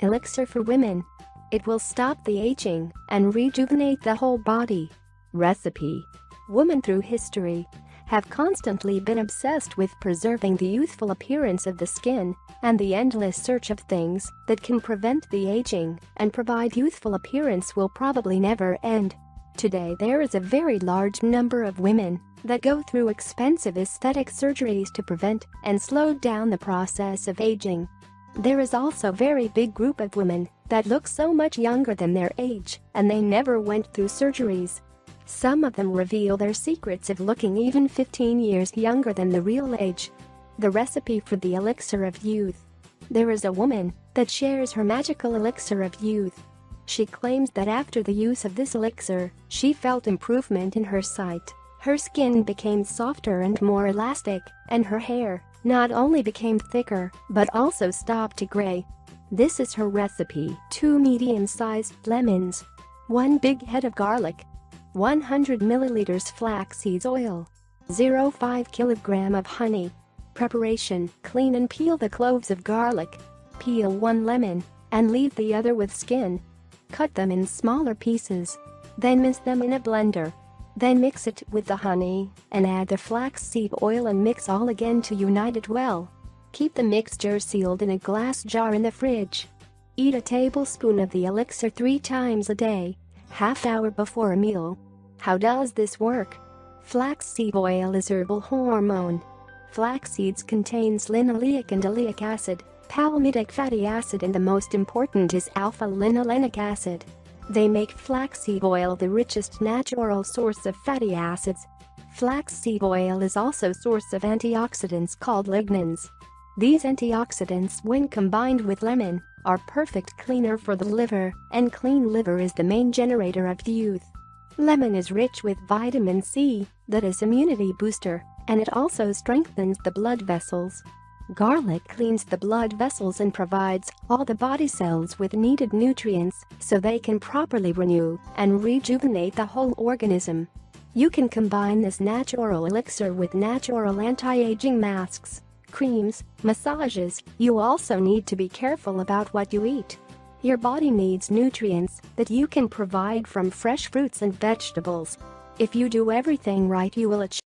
Elixir for women. It will stop the aging and rejuvenate the whole body. Recipe. Women through history have constantly been obsessed with preserving the youthful appearance of the skin, and the endless search of things that can prevent the aging and provide youthful appearance will probably never end. Today there is a very large number of women that go through expensive aesthetic surgeries to prevent and slow down the process of aging. There is also a very big group of women that look so much younger than their age, and they never went through surgeries. Some of them reveal their secrets of looking even 15 years younger than the real age. The recipe for the elixir of youth. There is a woman that shares her magical elixir of youth. She claims that after the use of this elixir, she felt improvement in her sight. Her skin became softer and more elastic, and her hair not only became thicker, but also stopped to gray. This is her recipe: 2 medium-sized lemons, 1 big head of garlic, 100 milliliters flaxseed oil, 0.5 kilogram of honey. Preparation: clean and peel the cloves of garlic. Peel 1 lemon and leave the other with skin. Cut them in smaller pieces. Then mince them in a blender. Then mix it with the honey and add the flaxseed oil and mix all again to unite it well. Keep the mixture sealed in a glass jar in the fridge. Eat a tablespoon of the elixir 3 times a day, half hour before a meal. How does this work? Flaxseed oil is herbal hormone. Flax seeds contains linoleic and oleic acid, palmitic fatty acid, and the most important is alpha-linolenic acid. They make flaxseed oil the richest natural source of fatty acids. Flaxseed oil is also a source of antioxidants called lignans. These antioxidants, when combined with lemon, are perfect cleaner for the liver, and clean liver is the main generator of youth. Lemon is rich with vitamin C, that is immunity booster, and it also strengthens the blood vessels. Garlic cleans the blood vessels and provides all the body cells with needed nutrients so they can properly renew and rejuvenate the whole organism. You can combine this natural elixir with natural anti-aging masks, creams, massages. You also need to be careful about what you eat. Your body needs nutrients that you can provide from fresh fruits and vegetables. If you do everything right, you will achieve